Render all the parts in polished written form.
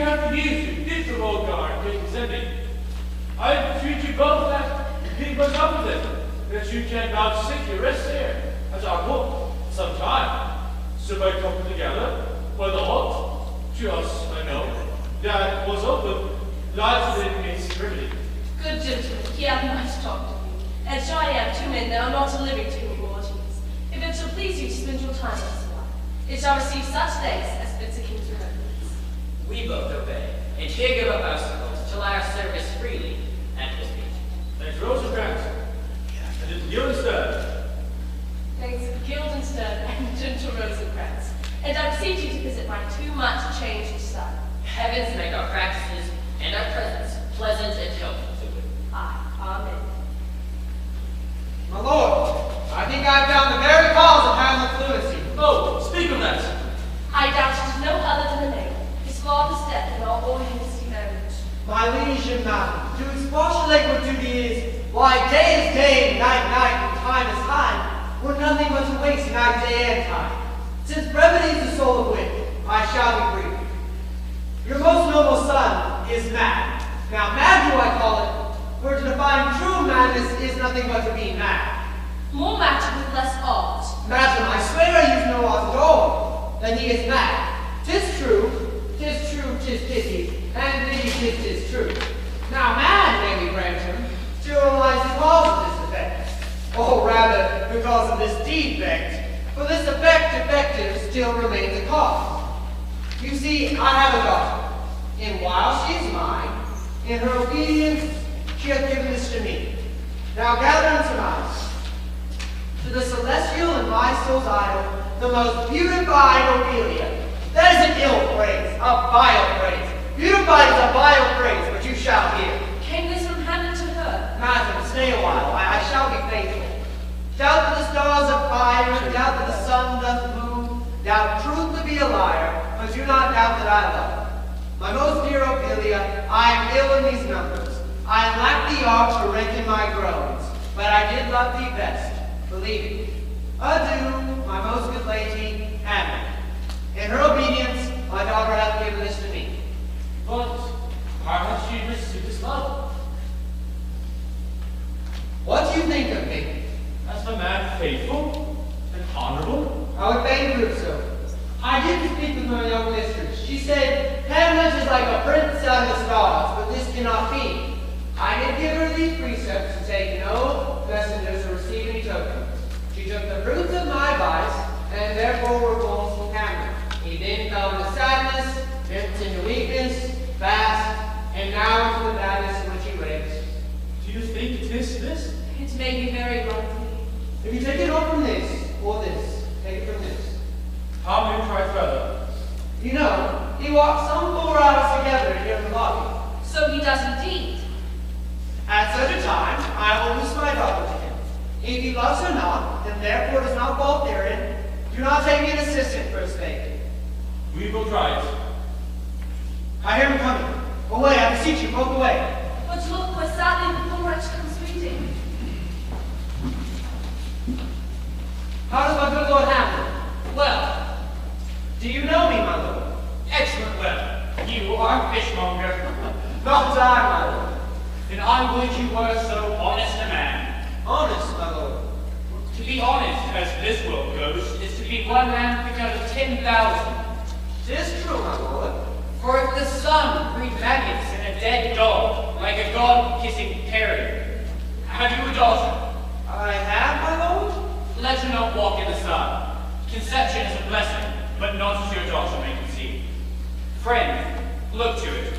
have the news you did the Lord Guard didn't send me. I entreat you both that keep us up with it, that you can vouchsafe your rest here, as our book, some time. So by coming together, by the halt, to us, I know, that was open, lies within its remedy. Good gentlemen, he hath much talk to me, and so I have 2 men now not a living to me, Lord Jesus. If it shall please you to spend your time thus awhile, it shall receive such thanks as fits a king's remembrance. We both obey, and here give up our souls to lie our service freely and with speech. Thanks, Rosencrantz. And it's you instead. Thanks, Guildenstern and gentle Rosencrantz, and I beseech you to visit my too much changed son. Heavens make our practices and our presence pleasant and helpful to it. Aye, amen. My lord, I think I have found the very cause of Hamlet's lunacy. Oh, speak of that. I doubt it is no other than the name, his father's death and our all hasty marriage. My liege and madam, to expostulate what duty is, why day is day, and night night, and time is time, were nothing but to waste night, day, and time. Since brevity is the soul of wit, I shall be brief. Your most noble son is mad. Now mad do I call it, for to define true madness is nothing but to be mad. More matter with less art. Madam, I swear I use no art at all. Then he is mad. 'Tis true, 'tis pity, and indeed 'tis true. Now mad, may we grant him, still lies the cause of this effect. Or rather, the cause of this defect, for this effect defective still remains a cause. You see, I have a daughter, and while she is mine, in her obedience, she hath given this to me. Now gather and surmise. To the celestial and my soul's idol, the most beautified Ophelia. That is an ill phrase, a vile phrase. Beautified is a vile phrase, but you shall hear. Came this from Hamlet to her? Madam, stay a while, I shall be faithful. Doubt that the stars are fire, doubt that the sun doth move, doubt truth to be a liar, but do not doubt that I love her. My most dear Ophelia, I am ill in these numbers. I lack the art to reckon my groans, but I did love thee best, believe me. Adieu, my most good lady, Hamlet. In her obedience, my daughter hath given this to me. But how hath she received this love? What do you think of me? As a man faithful and honorable? I would fain prove so. I did speak with my young mistress. She said, Hamlet is like a prince out of the stars, but this cannot be. I did give her these precepts to take no messengers or receive any tokens. She took the fruits of my advice, and therefore were born from Hamlet. He then fell into sadness, thence into weakness, fast, and now into the madness in which he raves. Do you think it is this? It may be very likely. If you take it all from this, or this, take it from this. How may we try further? You know, he walked some 4 hours together here in the lobby. So he does indeed. At such a time, I will loose my daughter to him. If he loves her not, and therefore does not fault therein, do not take me an assistant for his sake. We will try it. I hear him coming. Away, I beseech you, both away. But look, where sadly the poor wretch comes reading. How does my good Lord Hamlet? Well, Do you know me, my lord? excellent well. You are fishmonger. Not I, my lord. Then I would you were so honest a man. Honest, my lord. To be honest, as this world goes, is to be one man picked out of 10,000. 'Tis true, my lord. For if the sun breed maggots in a dead dog, like a god kissing carrion, have you a daughter? I have, my lord? Let her not walk in the sun. Conception is a blessing, but not as your daughter may conceive. Friend, look to it.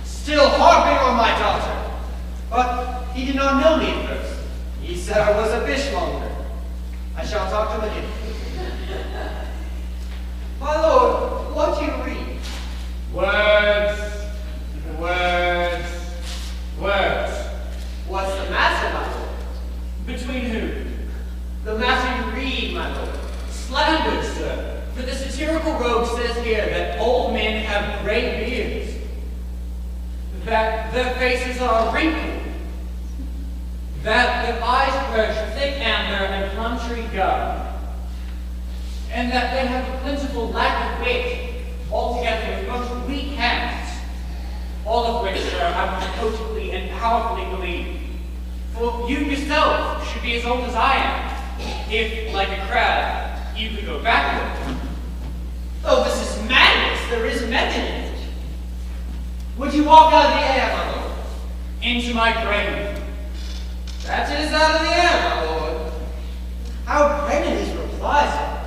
Still harping on my daughter. But he did not know me at first. He said I was a fishmonger. I shall talk to him again. My lord, what do you read? Words, words, words. What's the matter, my lord? Between who? The matter you read, my lord. Slander, sir. For the satirical rogue says here that old men have gray beards, that their faces are wrinkled, that their eyes perch thick amber and plum tree gum, and that they have a plentiful lack of wit, altogether with most weak hands. powerfully believe. For you yourself should be as old as I am, if, like a crab, you could go backward. Oh, this is madness. There is method in it. Would you walk out of the air, my lord? Into my grave. That is out of the air, my lord. How pregnant his replies.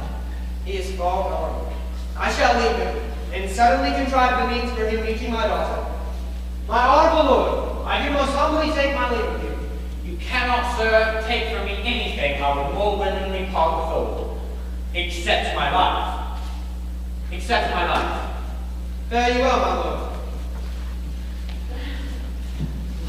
He is far gone. I shall leave him, and suddenly contrive the means for him reaching my daughter. My honorable lord, I do most humbly take my leave of you. You cannot, sir, take from me anything I would more willingly part with over, except my life. Except my life. Fare you well, my lord.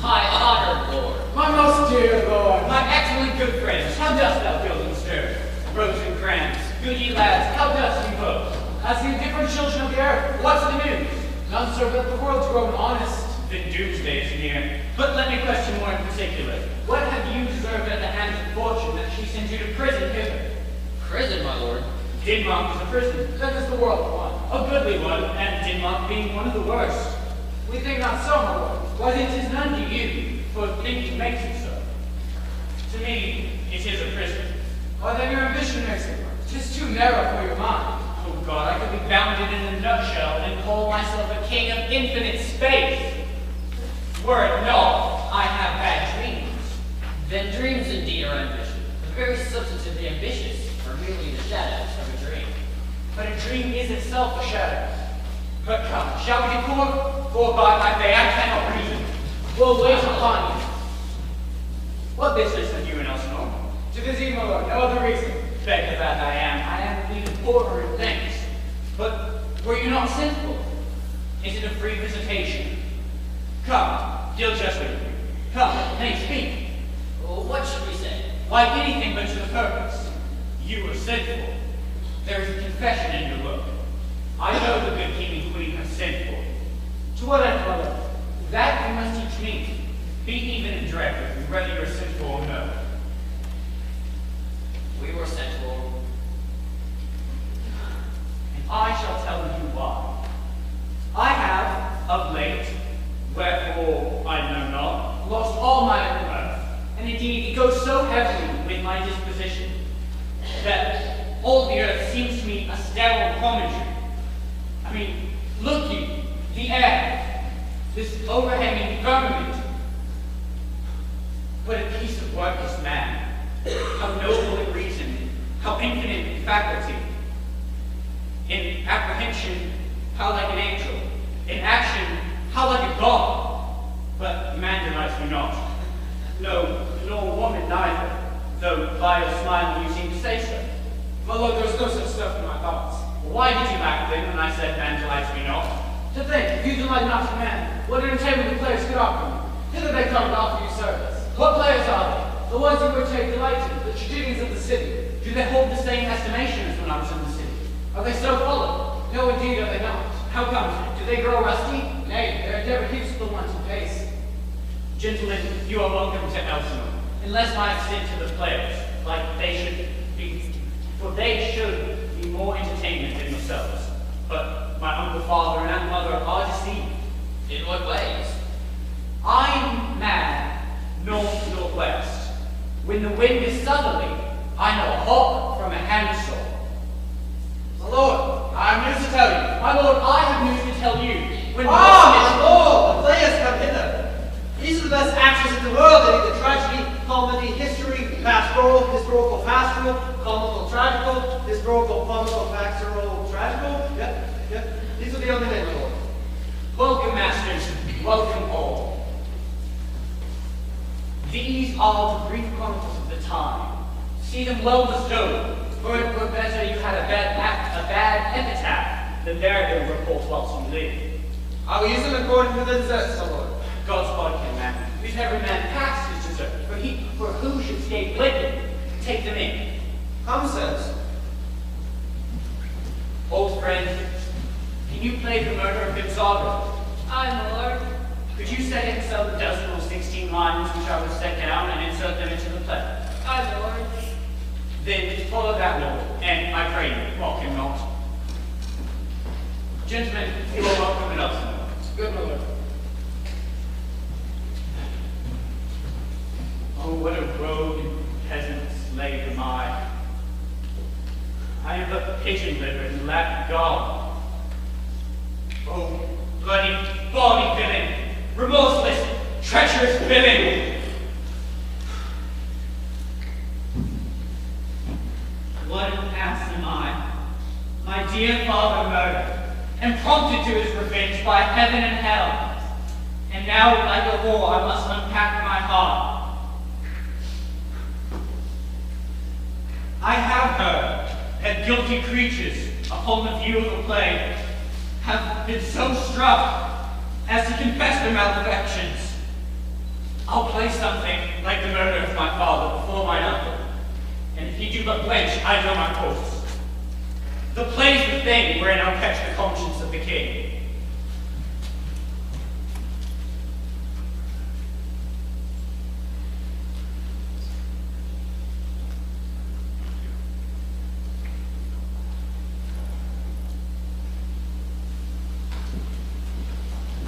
My honored lord, My most dear lord, my excellent good friends, how dost thou build and stir? Rosencrantz, good ye lads, how dost ye vote? I see different children of the earth. What's the news? None serve that the world's grown honest. The doomsday is near. But let me question more in particular. What have you deserved at the hands of fortune that she sends you to prison hither? Prison, my lord. Denmark is a prison. That is the world one. A goodly one, and Denmark being one of the worst. We think not so, my lord. Why then 'tis none to you, for thinking makes it so. To me, it is a prison. Why then your ambition makes it. 'Tis too narrow for your mind. Oh God, I could be bounded in a nutshell and call myself a king of infinite space. Were it not, I have bad dreams. Then dreams indeed are ambitious. The very substance of the ambitious are merely the shadows of a dream. But a dream is itself a shadow. But come, shall we depart? For by my fay, I cannot reason. We'll wait upon you. What business have you in Elsinore? To visit, my lord, no other reason. Beggar that I am indeed a porter in things. But were you not sent for? Is it a free visitation? Come, deal justly with me. Come, nay, speak. Well, what should we say? Why, anything but to the purpose. You were sent for. There is a confession in your look. I know the good king and queen have sent for you. To what end, my lord? That you must teach me. Be even in dread with me, whether you are sent for or no. We were sent for. And I shall tell you why. I have, of late, wherefore I know not, lost all my mirth, and indeed it goes so heavily with my disposition that all the earth seems to me a sterile promontory. I mean, look you, the air, this overhanging firmament. What a piece of work is man. How noble in reason, how infinite in faculty. In apprehension, how like an angel. In action, how like a god. But man delights me not. No, nor woman neither, though by your smile you seem to say so. My lord, there's no such stuff in my thoughts. Why did you laugh then when I said man delights me not? To think, if you delight not to man, what entertainment the players could offer you. Hither they come to offer you service. What players are they? The ones who would take delight in, the tragedians of the city. Do they hold the same estimation as when I was in the city? Are they so full? No, indeed, are they not. How comes it? Do they grow rusty? Nay, their endeavor keeps the ones in pace. Gentlemen, you are welcome to Elsinore, unless I extend to the players, like they should be, for they should be more entertainment than yourselves. But my uncle, father, and aunt mother are deceived. In what ways? I'm mad, north-northwest. When the wind is southerly, I know a hawk from a handsaw. My lord, I have news to tell you. My lord, I have news to tell you. When My lord, the players come hither. These are the best actors in the world. They do the tragedy, comedy, history, pastoral, historical, pastoral, comical, tragical, historical, comical, pastoral, tragical. Yep. These are the only men, my lord. Welcome, masters. Welcome all. These are the brief chronicles of the time. See them well bestowed, for it were better you had a bad epitaph than there to report whilst you live. I will use them according to the deserts, my lord. God's body can man, whose every man past his desert, for who should escape living, take them in. Come, sirs. Old friend, can you play the murder of Gonzaga? Aye, my lord. Could you set himself the dozen or 16 lines which I would set down and insert them into the play? Aye, my lord. Then follow that law, and I pray you, mock him not. Gentlemen, you are welcome at Elsinore. Good, my lord. treacherous villain! What an ass am I, my dear father murdered, and prompted to his revenge by heaven and hell. And now, like a whore, I must unpack my heart. I have heard that guilty creatures, upon the view of the play, have been so struck as to confess their malefactions. I'll play something like the murder of my father before my uncle, and if he do but blench, I know my course. The play's the thing wherein I'll catch the conscience of the king.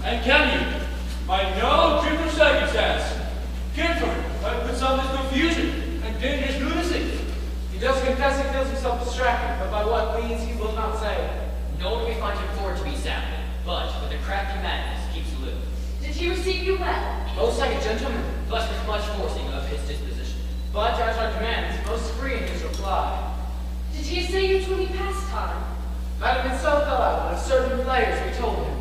And can you, by no trick of circumstance, care for it by put some of this confusion and dangerous lunacy? He does confess he feels himself distracted, but by what means he will not say. Nor do we find him forward to be sound, but with a crafty madness keeps aloof. Did he receive you well? Most like a gentleman, But with much forcing of his disposition. but at our demands, most free in his reply. Did he say you to any pastime? Madam, it so fell out that of certain players we told him,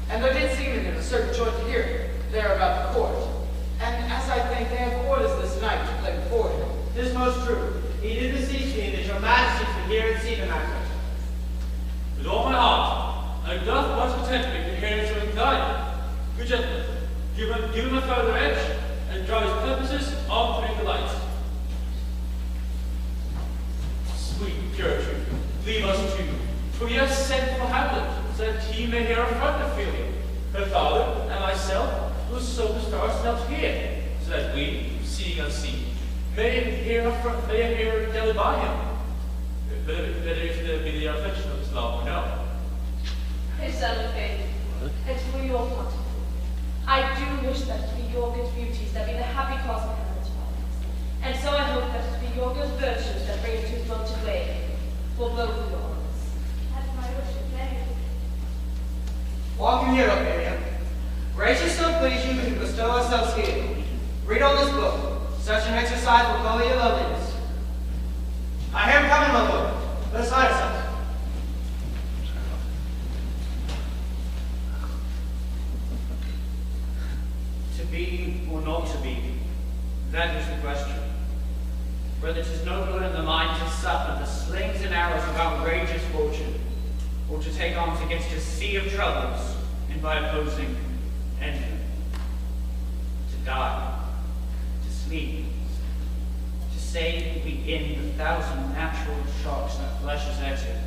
and there did seem in him a certain joy to hear it, there about the court. And as I think they have orders this night to play before him. This most true. He did beseech me that your majesty should hear and see the matter. With all my heart, I doth much content me to hear so inclined. Good gentlemen, give him a further edge, and draw his purposes on to the light. Sweet Gertrude, leave us too, for we have sent for Hamlet, so that he may hear our front of feeling. Her father and myself will so bestow ourselves here, so that we, seeing unseen, may hear daily by him. Whether if there be the affection of his love or no. His son of faith, and for your part, I do wish that it be your good beauties that be the happy cause of Hamlet's violence. And so I hope that it be your good virtues that bring it to his wonted way, for both of your honors. At my wish it may. Walk in here, Ophelia. Gracious so please you to bestow ourselves here. Read on this book. Such an exercise will call your loveliness. I hear him coming, my lord. Let us hide ourselves. To be or not to be, that is the question. Whether 'tis nobler in the mind to suffer the slings and arrows of outrageous fortune, or to take arms against a sea of troubles, and by opposing, end them. To die, to sleep, to save begin the thousand natural shocks that flesh has entered.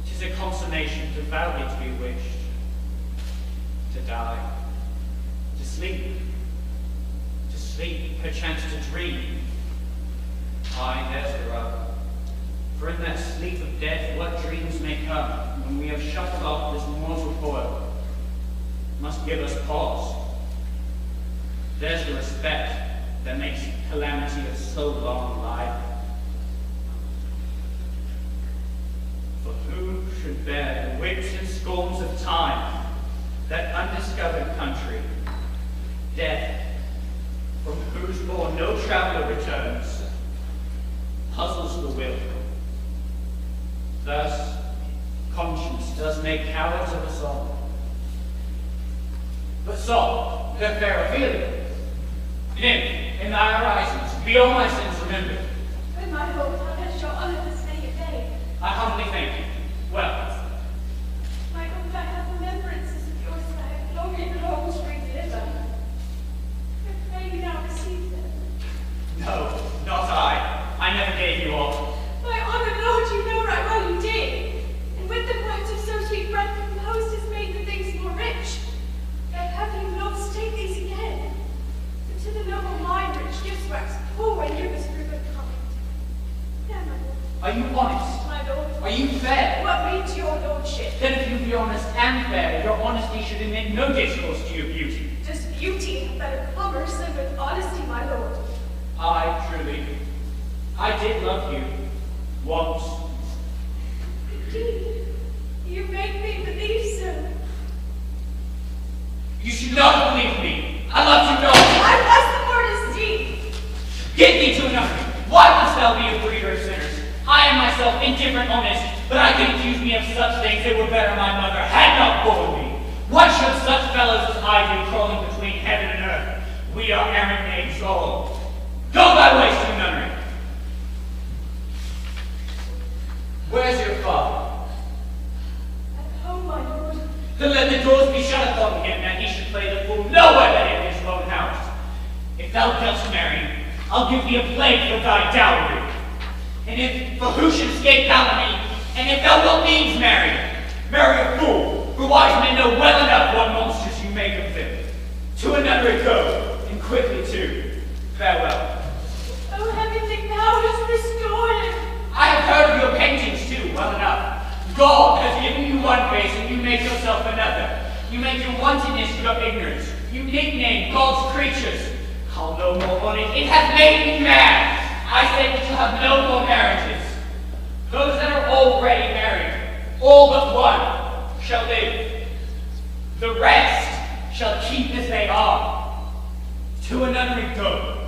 'Tis a consummation devoutly to be wished. To die, to sleep, perchance to dream. Aye, there's the rub. For in that sleep of death, what dreams may come, when we have shuffled off this mortal toil, must give us pause. There's the respect that makes calamity of so long life. For who should bear the whips and scorns of time, that undiscovered country, death, from whose bourne no traveller returns, puzzles the will. Thus, conscience does make cowards of us all. But Saul, the fair Ophelia, nymph, in thy horizons, be all my sins remembered. With my hope, I beg your honor this day of day. I humbly thank you. Well, My hope I have remembrances of yours that I have long and always deliver. I pray you now receive them. no, not I. I never gave you all. My honored lord, you know right well you did. And with the words of so sweet breath composed has made the things more rich. Yet have you lost, take these again. But to the noble mind rich gifts wax poor when you was fruit of kind. Now, my lord. Are you honest? My lord. Are you fair? What means your lordship? Then if you be honest and fair, your honesty should admit no discourse to your beauty. Does beauty have better commerce than with honesty, my lord? I truly, I did love you once. Indeed, you make me believe so. You should not believe me. I Why wouldst thou be a breeder of sinners? I am myself indifferent honest, but I can accuse me of such things it were better my mother had not borne me. What should such fellows as I do crawling between heaven and earth? We are errant knaves all. Go thy ways to the nunnery. Where's your father? At home, my lord. Then let the doors be shut upon him, that he should play the fool nowhere but in his own house. If thou dost marry, I'll give thee a plague for thy dowry. And if for who should escape calumny, and if thou wilt needs marry a fool, for wise men know well enough what monsters you make of them. To a nunnery go, and quickly too. Farewell. Oh, heaven, thou hast restored him. I have heard of your paintings too, well enough. God has given you one face, and you make yourself another. You make your wantonness your ignorance. You nickname God's creatures. I'll no more on it. It hath made me mad. I say we shall have no more marriages. Those that are already married, all but one, shall live. The rest shall keep as they are. To a nunnery go.